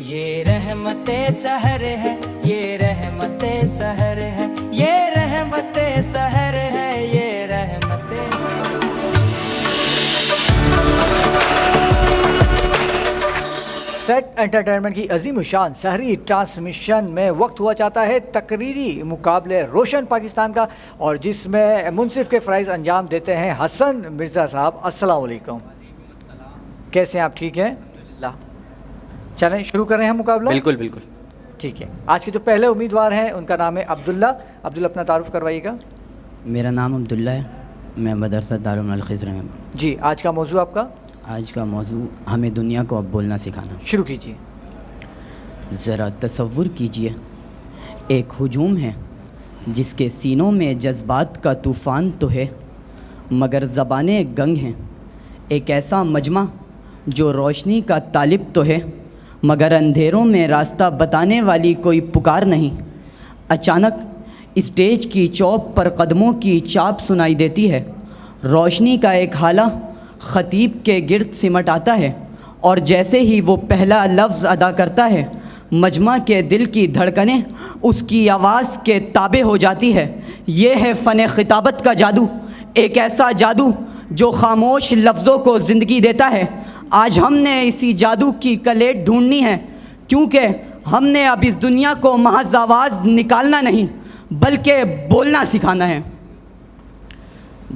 یہ رحمت سحر ہے، یہ رحمت سحر ہے، یہ رحمت سحر ہے، یہ رحمت سیٹ انٹرٹینمنٹ کی عظیم الشان سحری ٹرانسمیشن میں وقت ہوا چاہتا ہے تقریری مقابلے روشن پاکستان کا، اور جس میں منصف کے فرائض انجام دیتے ہیں حسن مرزا صاحب۔ السلام علیکم، کیسے ہیں آپ؟ ٹھیک ہیں؟ چلیں شروع کر رہے ہیں مقابلہ۔ بالکل بالکل ٹھیک ہے، آج کے جو پہلے امیدوار ہیں ان کا نام ہے عبداللہ۔ عبداللہ اپنا تعارف کروائیے گا۔ میرا نام عبداللہ ہے، میں مدرسہ دارالعلوم الخضر میں ہوں۔ جی، آج کا موضوع آپ کا؟ آج کا موضوع ہمیں دنیا کو اب بولنا سکھانا۔ شروع کیجیے۔ ذرا تصور کیجئے، ایک ہجوم ہے جس کے سینوں میں جذبات کا طوفان تو ہے مگر زبانیں گنگ ہیں، ایک ایسا مجمع جو روشنی کا طالب تو ہے مگر اندھیروں میں راستہ بتانے والی کوئی پکار نہیں۔ اچانک اسٹیج کی چوپ پر قدموں کی چاپ سنائی دیتی ہے، روشنی کا ایک ہالہ خطیب کے گرد سمٹ آتا ہے، اور جیسے ہی وہ پہلا لفظ ادا کرتا ہے مجمع کے دل کی دھڑکنیں اس کی آواز کے تابع ہو جاتی ہے۔ یہ ہے فن خطابت کا جادو، ایک ایسا جادو جو خاموش لفظوں کو زندگی دیتا ہے۔ آج ہم نے اسی جادو کی کلیٹ ڈھونڈنی ہے، کیونکہ ہم نے اب اس دنیا کو محض آواز نکالنا نہیں بلکہ بولنا سکھانا ہے۔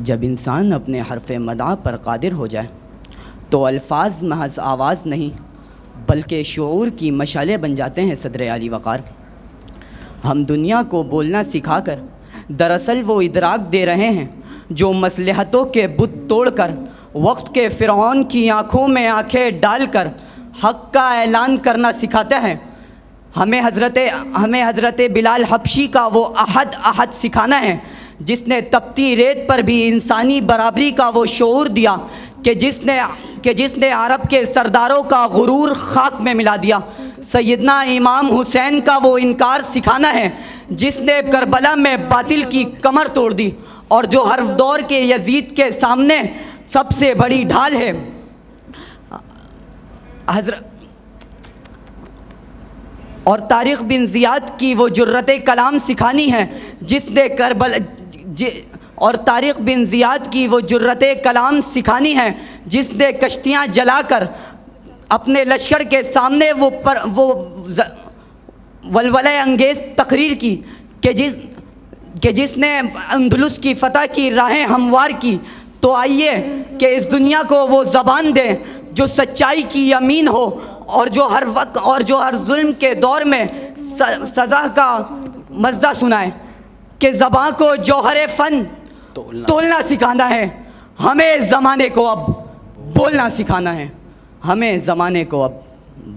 جب انسان اپنے حرف مدح پر قادر ہو جائے تو الفاظ محض آواز نہیں بلکہ شعور کی مشعلیں بن جاتے ہیں۔ صدر عالی وقار، ہم دنیا کو بولنا سکھا کر دراصل وہ ادراک دے رہے ہیں جو مصلحتوں کے بت توڑ کر وقت کے فرعون کی آنکھوں میں آنکھیں ڈال کر حق کا اعلان کرنا سکھاتا ہے۔ ہمیں حضرت بلال حبشی کا وہ احد سکھانا ہے جس نے تپتی ریت پر بھی انسانی برابری کا وہ شعور دیا کہ جس نے عرب کے سرداروں کا غرور خاک میں ملا دیا۔ سیدنا امام حسین کا وہ انکار سکھانا ہے جس نے کربلا میں باطل کی کمر توڑ دی، اور جو ہر دور کے یزید کے سامنے سب سے بڑی ڈھال ہے۔ اور طارق بن زیاد کی وہ جرت کلام سکھانی ہے جس نے جس نے کشتیاں جلا کر اپنے لشکر کے سامنے وہ ولولہ انگیز تقریر کی کہ جس نے اندلس کی فتح کی راہیں ہموار کی۔ تو آئیے کہ اس دنیا کو وہ زبان دیں جو سچائی کی امین ہو، اور جو ہر ظلم کے دور میں سزا کا مزہ سنائے، کہ زبان کو جوہر فن تولنا سکھانا ہے، ہمیں زمانے کو اب بولنا سکھانا ہے، ہمیں زمانے کو اب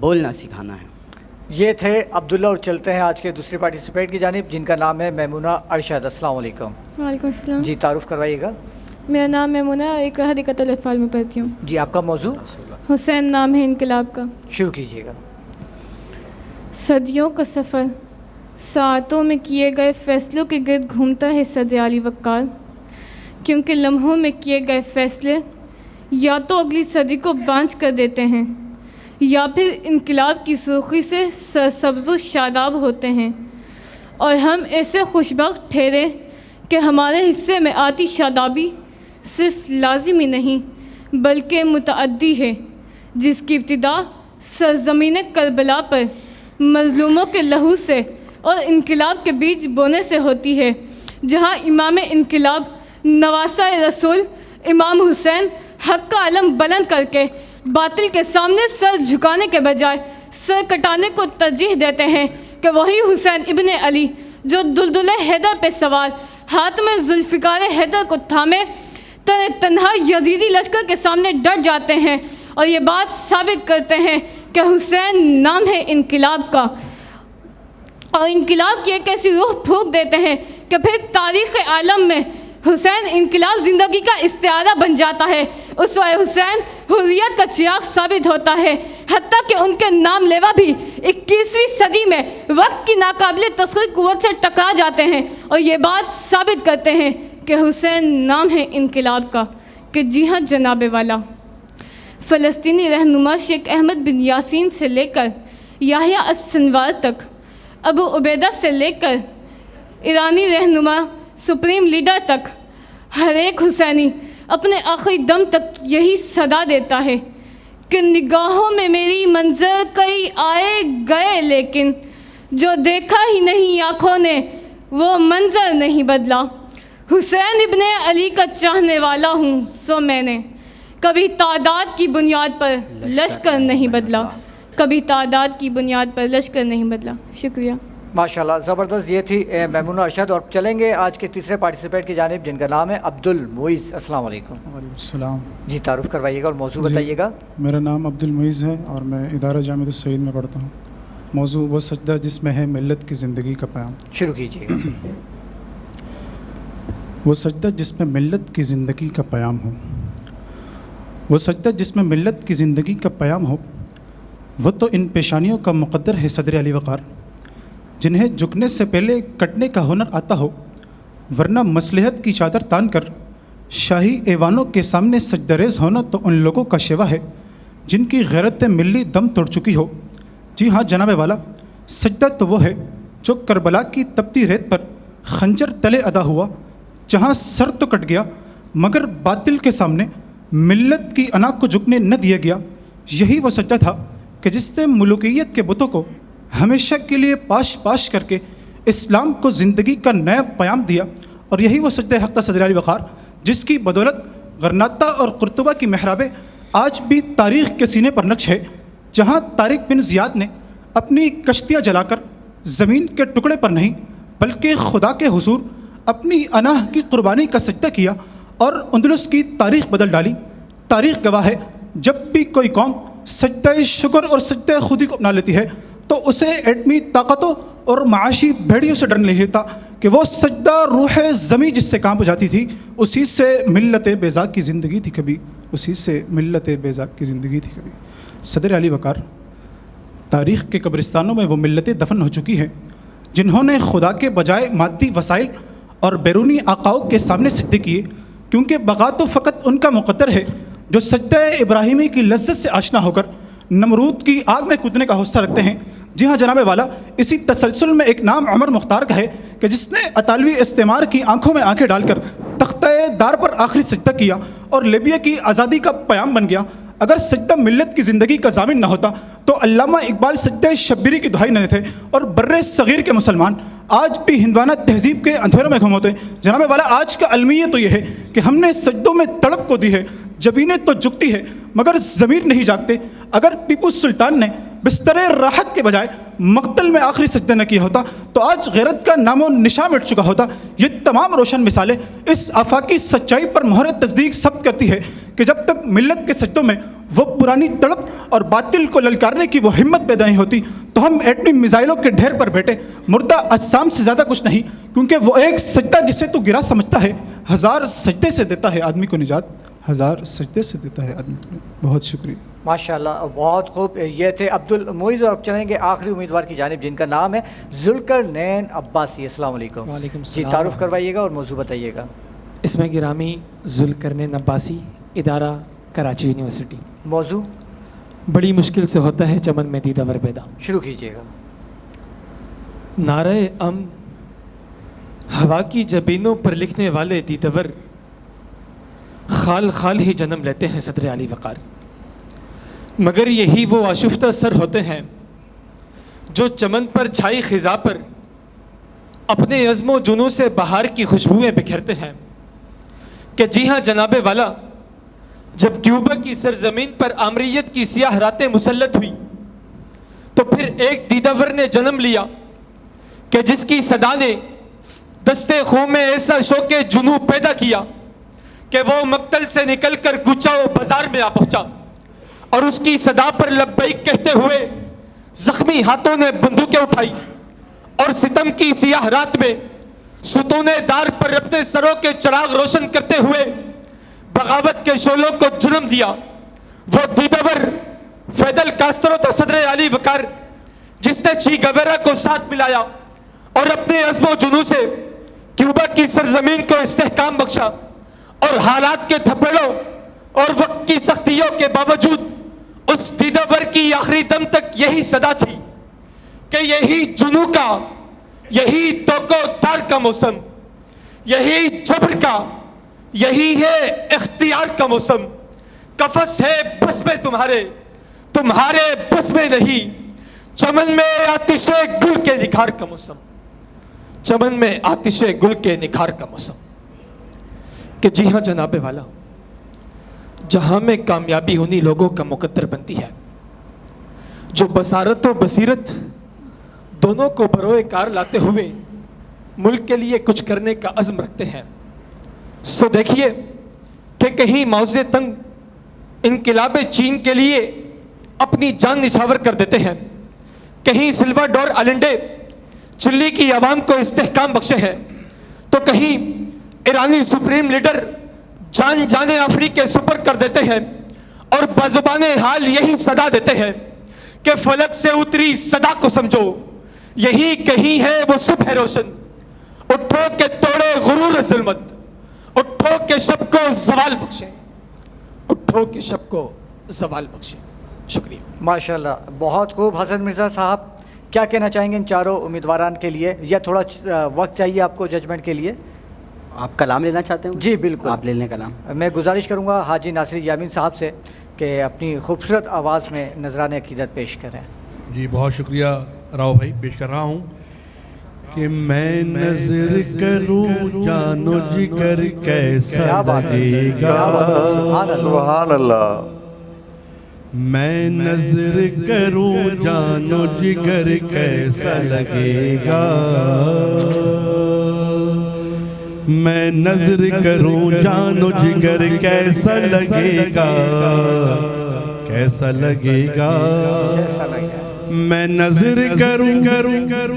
بولنا سکھانا ہے۔ یہ تھے عبداللہ، اور چلتے ہیں آج کے دوسرے پارٹیسپیٹ کی جانب جن کا نام ہے میمونہ ارشد۔ السلام علیکم۔ وعلیکم السلام۔ جی، تعارف کروائیے گا۔ میرا نام میمونہ، ایک حدیقۃ الاطفال میں پڑھتی ہوں۔ جی، آپ کا موضوع؟ حسین نام ہے انقلاب کا۔ شروع کیجیے گا۔ صدیوں کا سفر ساعتوں میں کیے گئے فیصلوں کے گرد گھومتا ہے صدر علی وقار، کیونکہ لمحوں میں کیے گئے فیصلے یا تو اگلی صدی کو بانجھ کر دیتے ہیں یا پھر انقلاب کی سرخی سے سرسبز و شاداب ہوتے ہیں، اور ہم ایسے خوشبخت ٹھہرے کہ ہمارے حصے میں آتی شادابی صرف لازمی نہیں بلکہ متعدی ہے، جس کی ابتدا سرزمین کربلا پر مظلوموں کے لہو سے اور انقلاب کے بیج بونے سے ہوتی ہے، جہاں امام انقلاب نواسہ رسول امام حسین حق کا علم بلند کر کے باطل کے سامنے سر جھکانے کے بجائے سر کٹانے کو ترجیح دیتے ہیں، کہ وہی حسین ابن علی جو دلدل حیدر پہ سوار ہاتھ میں ذوالفقار حیدر کو تھامے تنہا یزیدی لشکر کے سامنے ڈٹ جاتے ہیں، اور یہ بات ثابت کرتے ہیں کہ حسین نام ہے انقلاب کا، اور انقلاب کی ایک ایسی روح پھونک دیتے ہیں کہ پھر تاریخ عالم میں حسین انقلاب زندگی کا استعارہ بن جاتا ہے۔ اسوہ حسین حریت کا چراغ ثابت ہوتا ہے، حتیٰ کہ ان کے نام لیوا بھی 21ویں صدی میں وقت کی ناقابل تصور قوت سے ٹکرا جاتے ہیں، اور یہ بات ثابت کرتے ہیں کہ حسین نام ہے انقلاب کا۔ کہ جی ہاں جناب والا، فلسطینی رہنما شیخ احمد بن یاسین سے لے کر یحییٰ السنوار تک، ابو عبیدہ سے لے کر ایرانی رہنما سپریم لیڈر تک، ہر ایک حسینی اپنے آخری دم تک یہی صدا دیتا ہے کہ نگاہوں میں میری منظر کئی آئے گئے، لیکن جو دیکھا ہی نہیں آنکھوں نے وہ منظر نہیں بدلا۔ حسین ابن علی کا چاہنے والا ہوں، سو میں نے کبھی تعداد کی بنیاد پر لشکر نہیں بدلا، کبھی تعداد کی بنیاد پر لشکر نہیں بدلا۔ شکریہ۔ ماشاءاللہ، زبردست۔ یہ تھی میمونہ ارشد، اور چلیں گے آج کے تیسرے پارٹیسپیٹ کی جانب، جن کا نام ہے عبد المعیز۔ السلام علیکم۔ وعلیکم السلام جی، تعارف کروائیے گا اور موضوع بتائیے گا۔ میرا نام عبد المعیز ہے اور میں ادارہ جامعۃ السعید میں پڑھتا ہوں۔ موضوع وہ سجدہ جس میں ہے ملت کی زندگی کا پیام۔ شروع کیجیے گا۔ وہ سجدہ جس میں ملت کی زندگی کا پیام ہو، وہ سجدہ جس میں ملت کی زندگی کا پیام ہو، وہ تو ان پیشانیوں کا مقدر ہے صدر علی وقار، جنہیں جھکنے سے پہلے کٹنے کا ہنر آتا ہو، ورنہ مصلحت کی چادر تان کر شاہی ایوانوں کے سامنے سجدہ ریز ہونا تو ان لوگوں کا شیوا ہے جن کی غیرت ملی دم توڑ چکی ہو۔ جی ہاں جناب والا، سجدہ تو وہ ہے جو کربلا کی تپتی ریت پر خنجر تلے ادا ہوا، جہاں سر تو کٹ گیا مگر باطل کے سامنے ملت کی انا کو جھکنے نہ دیا گیا۔ یہی وہ سجدہ تھا کہ جس نے ملوکیت کے بتوں کو ہمیشہ کے لیے پاش پاش کر کے اسلام کو زندگی کا نیا پیام دیا، اور یہی وہ سجدہ حق صدر علی وقار جس کی بدولت غرناطہ اور قرطبہ کی محرابیں آج بھی تاریخ کے سینے پر نقش ہے، جہاں طارق بن زیاد نے اپنی کشتیاں جلا کر زمین کے ٹکڑے پر نہیں بلکہ خدا کے حضور اپنی اناہ کی قربانی کا سجدہ کیا اور اندلس کی تاریخ بدل ڈالی۔ تاریخ گواہ ہے، جب بھی کوئی قوم سجدہ شکر اور سجدہ خودی کو اپنا لیتی ہے تو اسے ایٹمی طاقتوں اور معاشی بھیڑیوں سے ڈر نہیں لیتا کہ وہ سجدہ روح زمیں جس سے کانپ جاتی تھی، اسی سے ملت بیزاک کی زندگی تھی کبھی، اسی سے ملت بیزاک کی زندگی تھی کبھی۔ صدر علی وقار، تاریخ کے قبرستانوں میں وہ ملتیں دفن ہو چکی ہیں جنہوں نے خدا کے بجائے مادی وسائل اور بیرونی آقاؤں کے سامنے سجدے کیے، کیونکہ بقا تو فقط ان کا مقدر ہے جو سجدہ ابراہیمی کی لذت سے آشنا ہو کر نمرود کی آگ میں کودنے کا حوصلہ رکھتے ہیں۔ جی ہاں جناب والا، اسی تسلسل میں ایک نام عمر مختار کا ہے کہ جس نے اطالوی استعمار کی آنکھوں میں آنکھیں ڈال کر تختہ دار پر آخری سجدہ کیا اور لیبیا کی آزادی کا پیام بن گیا۔ اگر سجدہ ملت کی زندگی کا ضامن نہ ہوتا تو علامہ اقبال سجدہ شبیری کی دہائی نہ دیتے اور بر صغیر کے مسلمان آج بھی ہندوانہ تہذیب کے اندھیروں میں گم ہوتے۔ جناب والا، آج کا المیہ تو یہ ہے کہ ہم نے سجدوں میں تڑپ کو دی ہے، جبینیں تو جھکتی ہے مگر ضمیر نہیں جاگتے۔ اگر ٹیپو سلطان نے بستر راحت کے بجائے مقتل میں آخری سجدہ نہ کیا ہوتا تو آج غیرت کا نام و نشان مٹ چکا ہوتا۔ یہ تمام روشن مثالیں اس آفاقی سچائی پر مہر تصدیق ثبت کرتی ہے کہ جب تک ملت کے سجدوں میں وہ پرانی تڑپ اور باطل کو للکارنے کی وہ ہمت پیدا نہیں ہوتی تو ہم ایٹمی میزائلوں کے ڈھیر پر بیٹھے مردہ اجسام سے زیادہ کچھ نہیں، کیونکہ وہ ایک سجدہ جسے تو گرا سمجھتا ہے، ہزار سجدے سے دیتا ہے آدمی کو نجات، ہزار سجدے سے دیتا ہے آدمی کو نجات۔ بہت شکریہ۔ ماشاءاللہ، بہت خوب۔ یہ تھے عبد المعیز، اور اب چلیں گے آخری امیدوار کی جانب جن کا نام ہے ذوالقرنین عباسی۔ السلام علیکم۔ وعلیکم جی، السلام۔ تعارف کروائیے گا اور موضوع بتائیے گا۔ اسم گرامی ذوالقرنین عباسی، ادارہ کراچی یونیورسٹی۔ موضوع؟ بڑی مشکل سے ہوتا ہے چمن میں دیدہ ور پیدا۔ شروع کیجیے گا۔ نعرہ ہوا کی جبینوں پر لکھنے والے دیدور خال خال ہی جنم لیتے ہیں صدر علی وقار، مگر یہی وہ آشفتہ سر ہوتے ہیں جو چمن پر چھائی خزاں پر اپنے عزم و جنوں سے بہار کی خوشبوئیں بکھیرتے ہیں۔ کہ جی ہاں جناب والا، جب کیوبا کی سرزمین پر آمریت کی سیاہ راتیں مسلط ہوئی تو پھر ایک دیدور نے جنم لیا کہ جس کی صدا نے دستے خون میں ایسا شوق جنوں پیدا کیا کہ وہ مقتل سے نکل کر کوچہ و بازار میں آ پہنچا، اور اس کی صدا پر لبیک کہتے ہوئے زخمی ہاتھوں نے بندوقیں اٹھائی اور ستم کی سیاہ رات میں ستون دار پر اپنے سروں کے چراغ روشن کرتے ہوئے بغاوت کے شعلوں کو جنم دیا۔ وہ دیدور فیدل کاسترو تھا صدر علی وقار، جس نے چی گویرا کو ساتھ ملایا اور اپنے عزم و جنوں سے کیوبا کی سرزمین کو استحکام بخشا، اور حالات کے تھپڑوں اور وقت کی سختیوں کے باوجود اس دیدور کی آخری دم تک یہی صدا تھی کہ یہی جنو کا، یہی توقع دار کا موسم، یہی جبر کا، یہی ہے اختیار کا موسم. قفس ہے بس میں تمہارے، تمہارے بس میں نہیں. چمن میں آتش گل کے نکھار کا موسم، چمن میں آتش گل کے نکھار کا موسم. کہ جی ہاں جناب والا، جہاں میں کامیابی انہی لوگوں کا مقدر بنتی ہے جو بصارت و بصیرت دونوں کو بروئے کار لاتے ہوئے ملک کے لیے کچھ کرنے کا عزم رکھتے ہیں. سو دیکھیے کہ کہیں موز تنگ انقلاب چین کے لیے اپنی جان نچھاور کر دیتے ہیں، کہیں سلوا ڈور آلنڈے چلی کی عوام کو استحکام بخشے ہیں، تو کہیں ایرانی سپریم لیڈر جان جانے افریقے سپر کر دیتے ہیں اور بزبان حال یہی صدا دیتے ہیں کہ فلک سے اتری صدا کو سمجھو، یہی کہیں ہے وہ صبح روشن. اٹھو کہ توڑے غرور ظلمت، اٹھو کہ شب کو زوال بخشے، اٹھو کہ شب کو زوال بخشے. شکریہ. ماشاءاللہ، بہت خوب. حسن مرزا صاحب کیا کہنا چاہیں گے ان چاروں امیدواران کے لیے، یا تھوڑا وقت چاہیے آپ کو ججمنٹ کے لیے؟ آپ کلام لینا چاہتے ہیں؟ جی بالکل، آپ لے لیں کلام. میں گزارش کروں گا حاجی ناصر یامین صاحب سے کہ اپنی خوبصورت آواز میں نذرانِ عقیدت پیش کریں. جی بہت شکریہ راؤ بھائی. پیش کر رہا ہوں کہ میں نظر کروں جان و جگر کیسا لگے گا. سبحان اللہ. میں نظر کروں جان و جگر کیسا لگے گا. میں نظر کروں جان و جگر کیسا لگے گا، کیسا لگے گا. میں نظر کروں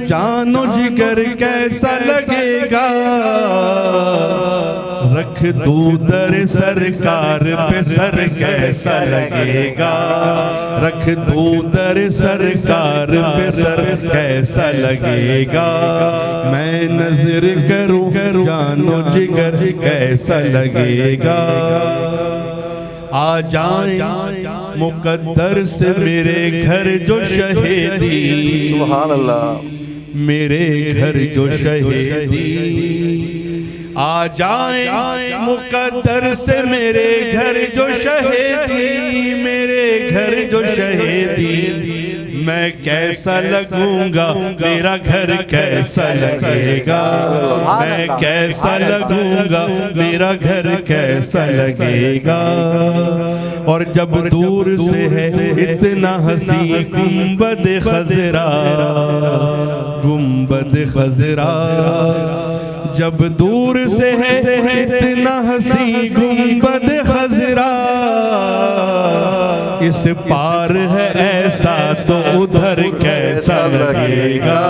جان و جگر کیسا لگے گا. رکھ دو در سرکار پہ سر کیسا لگے گا. رکھ دو در سرکار پہ سر کیسا لگے گا. میں نظر کروں جان و جگر کیسا لگے گا. آ جائیں مقدر سے میرے گھر جو شہیدی، سبحان اللہ. میرے گھر جو شہیدی. آ جائیں مقدر سے میرے گھر جو شہیدی، میرے گھر جو شہیدی. میں کیسا لگوں گا، میرا گھر کیسا لگے گا. میں کیسا لگوں گا، میرا گھر کیسا لگے گا. اور جب دور سے ہے اتنا حسین گنبد خضرا، گنبد خضرا. جب دور سے ہے اتنا حسین گنبد خضرا، اس پار ہے ایسا تو ادھر کیسا لگے گا.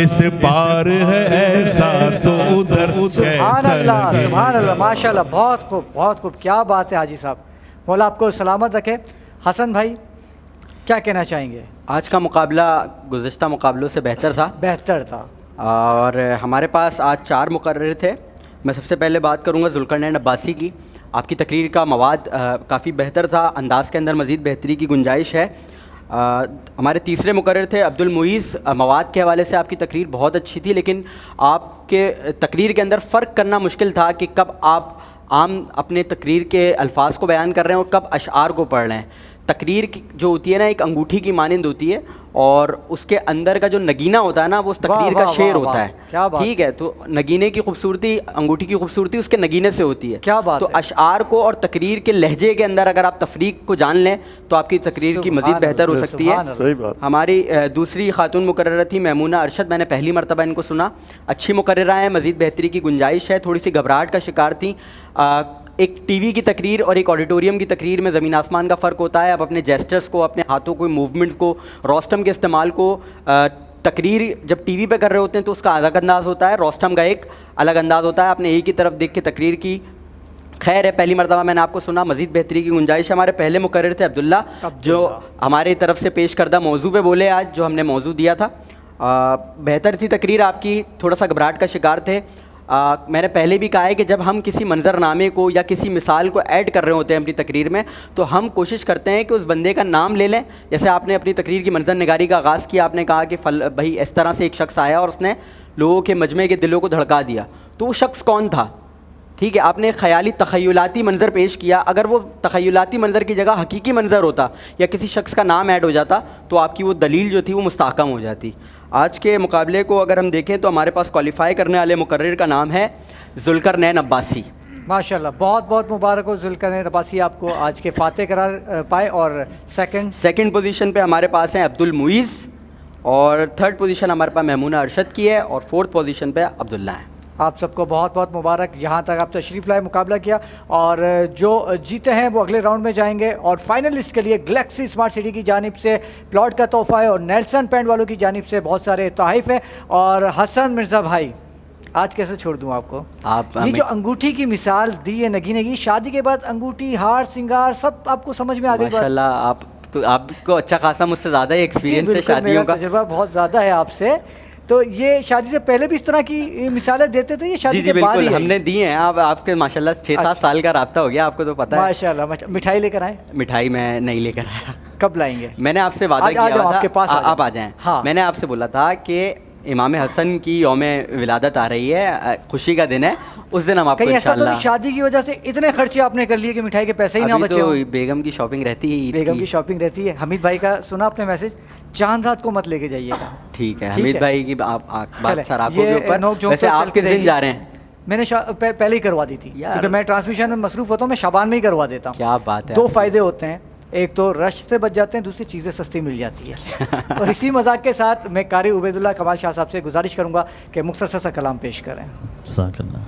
اس پار ہے ایسا تو ادھر سبحان کیسا اللہ، لگے سبحان اللہ، گا. ماشاءاللہ، بہت خوب، بہت خوب. کیا بات ہے حاجی صاحب، مولا آپ کو سلامت رکھے. حسن بھائی کیا کہنا چاہیں گے؟ آج کا مقابلہ گزشتہ مقابلوں سے بہتر تھا، بہتر تھا. اور ہمارے پاس آج 4 مقرر تھے. میں سب سے پہلے بات کروں گا ذوالقرنین عباسی کی. آپ کی تقریر کا مواد کافی بہتر تھا، انداز کے اندر مزید بہتری کی گنجائش ہے. ہمارے تیسرے مقرر تھے عبدالمعیز. مواد کے حوالے سے آپ کی تقریر بہت اچھی تھی، لیکن آپ کے تقریر کے اندر فرق کرنا مشکل تھا کہ کب آپ عام اپنے تقریر کے الفاظ کو بیان کر رہے ہیں اور کب اشعار کو پڑھ رہے ہیں. تقریر جو ہوتی ہے نا، ایک انگوٹھی کی مانند ہوتی ہے، اور اس کے اندر کا جو نگینہ ہوتا ہے نا، وہ اس تقریر کا شعر ہوتا ہے. ٹھیک ہے، تو نگینے کی خوبصورتی، انگوٹھی کی خوبصورتی اس کے نگینے سے ہوتی ہے. کیا بات تو اشعار کو اور تقریر کے لہجے کے اندر اگر آپ تفریق کو جان لیں تو آپ کی تقریر کی مزید بہتر ہو سکتی ہے. صحیح بات. ہماری دوسری خاتون مقررہ تھی میمونہ ارشد. میں نے پہلی مرتبہ ان کو سنا. اچھی مقررہ ہیں، مزید بہتری کی گنجائش ہے. تھوڑی سی گھبراہٹ کا شکار تھیں. ایک ٹی وی کی تقریر اور ایک آڈیٹوریم کی تقریر میں زمین آسمان کا فرق ہوتا ہے. آپ اپنے جیسٹرز کو، اپنے ہاتھوں کو، موومنٹ کو، روسٹم کے استعمال کو، تقریر جب ٹی وی پہ کر رہے ہوتے ہیں تو اس کا الگ انداز ہوتا ہے، روسٹم کا ایک الگ انداز ہوتا ہے. آپ نے ایک ہی طرف دیکھ کے تقریر کی. خیر ہے، پہلی مرتبہ میں نے آپ کو سنا، مزید بہتری کی گنجائش. ہمارے پہلے مقرر تھے عبداللہ، جو ہماری طرف سے پیش کردہ موضوع پہ بولے آج، جو ہم نے موضوع دیا تھا. بہتر تھی تقریر آپ کی، تھوڑا سا گھبراہٹ کا شکار تھے. میں نے پہلے بھی کہا ہے کہ جب ہم کسی منظر نامے کو یا کسی مثال کو ایڈ کر رہے ہوتے ہیں اپنی تقریر میں تو ہم کوشش کرتے ہیں کہ اس بندے کا نام لے لیں. جیسے آپ نے اپنی تقریر کی منظر نگاری کا آغاز کیا, آپ نے کہا کہ بھائی اس طرح سے ایک شخص آیا اور اس نے لوگوں کے مجمع کے دلوں کو دھڑکا دیا, تو وہ شخص کون تھا؟ ٹھیک ہے, آپ نے خیالی تخیلاتی منظر پیش کیا. اگر وہ تخیلاتی منظر کی جگہ حقیقی منظر ہوتا یا کسی شخص کا نام ایڈ ہو جاتا تو آپ کی وہ دلیل جو تھی وہ مستحکم ہو جاتی. آج کے مقابلے کو اگر ہم دیکھیں تو ہمارے پاس کوالیفائی کرنے والے مقرر کا نام ہے ذوالقرنین عباسی. ماشاءاللہ, بہت بہت مبارک ہو ذوالقرنین عباسی آپ کو آج کے فاتح قرار پائے. اور سیکنڈ پوزیشن پہ ہمارے پاس ہیں عبدالمعیز, اور تھرڈ پوزیشن ہمارے پاس میمونہ ارشد کی ہے, اور فورتھ پوزیشن پہ عبداللہ ہیں. آپ سب کو بہت بہت مبارک, یہاں تک آپ تشریف لائے, مقابلہ کیا, اور جو جیتے ہیں وہ اگلے راؤنڈ میں جائیں گے. اور فائنلسٹ کے لیے گلیکسی اسمارٹ سٹی کی جانب سے پلاٹ کا تحفہ ہے, اور نیلسن پینٹ والوں کی جانب سے بہت سارے تحائف ہیں. اور حسن مرزا بھائی, آج کیسے چھوڑ دوں آپ کو؟ یہ جو انگوٹھی کی مثال دی ہے نگی, شادی کے بعد انگوٹھی, ہار, سنگار سب آپ کو سمجھ میں آ گئی. ماشاءاللہ, آپ کو اچھا خاصا مجھ سے زیادہ ایکسپیرینس ہے شادیوں کا, تجربہ بہت زیادہ ہے آپ سے. تو یہ شادی سے پہلے بھی اس طرح کی مثالیں دیتے تھے, یہ شادی کے بعد بالکل ہم نے دی ہیں. آپ کے ماشاءاللہ 6-7 سال کا رابطہ ہو گیا, آپ کو تو پتہ ہے. ماشاءاللہ. مٹھائی لے کر آئے؟ مٹھائی میں نہیں لے کر آیا. کب لائیں گے؟ میں نے آپ سے وعدہ کیا تھا آپ آ جائیں. ہاں, میں نے آپ سے بولا تھا کہ امام حسن کی یوم ولادت آ رہی ہے, خوشی کا دن ہے, اس دن ہم آپ کو انشاءاللہ. شادی کی وجہ سے اتنے خرچے آپ نے کر لیے کہ مٹھائی کے پیسے ہی نہ بچے ہوں. بیگم کی شاپنگ رہتی ہے, بیگم کی شاپنگ رہتی ہے. حمید بھائی کا سنا آپ نے میسج, چاند رات کو مت لے کے جائیے گا. ٹھیک ہے حمید بھائی کی بات سر آنکھوں کے اوپر. ویسے آپ کس دن جا رہے ہیں؟ میں نے پہلے ہی کروا دی تھی, کیونکہ میں ٹرانسمیشن میں مصروف ہوتا ہوں, میں شعبان میں ہی کروا دیتا ہوں. کیا بات ہے. 2 فائدے ہوتے ہیں, ایک تو رش سے بچ جاتے ہیں, دوسری چیزیں سستی مل جاتی ہے. اور اسی مذاق کے ساتھ میں قاری عبید اللہ کمال شاہ صاحب سے گزارش کروں گا کہ مختصر سا کلام پیش کریں. جزاک اللہ.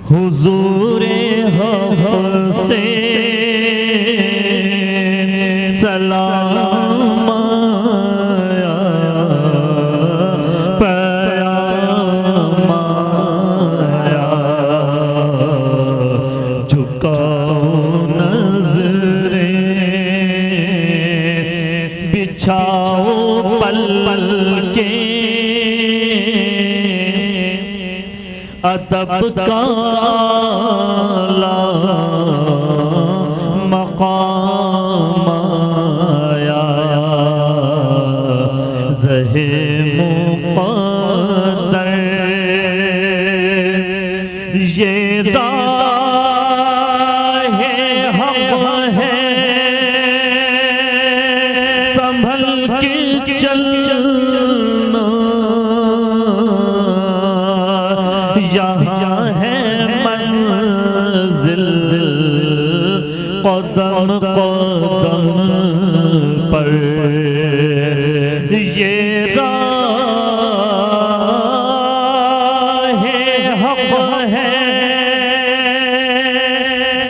حضور حق سے سلام آیا, پیام آیا, جھکاؤ نظریں, بچھاؤ پل کے ادب کا مقام آیا, زہ مقدر یہ راہ حق ہے, سنبھل کے چلنا, یہاں ہے منزل قدم قدم پر, یہ راہ حق ہے,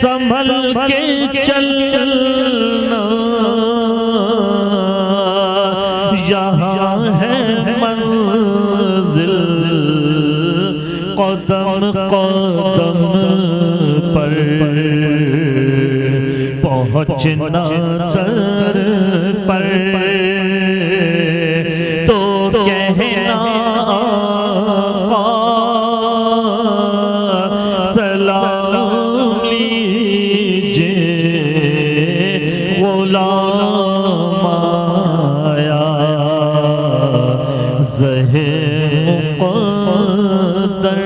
سنبھل کے چلنا, یہاں ہے منزل قدم قدم پر, پہنچنا در پر تو کہنا سلام لیجے, غلام آیا, زہ مقدر.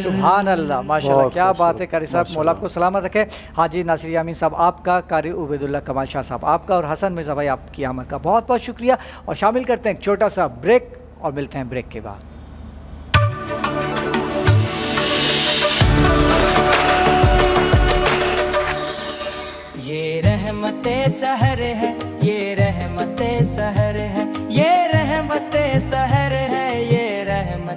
سبحان اللہ, ماشاءاللہ, کیا بات ہے. قاری صاحب مولا آپ کو سلامت رکھے. حاجی ناصر یامین صاحب آپ کا, قاری عبید اللہ کمال شاہ صاحب آپ کا, اور حسن مرزا بھائی آپ کی آمد کا بہت بہت شکریہ. اور شامل کرتے ہیں ایک چھوٹا سا بریک, اور ملتے ہیں بریک کے بعد. یہ رحمت سحر ہے, یہ رحمت سحر ہے, یہ رحمت سحر ہے, یہ رحمت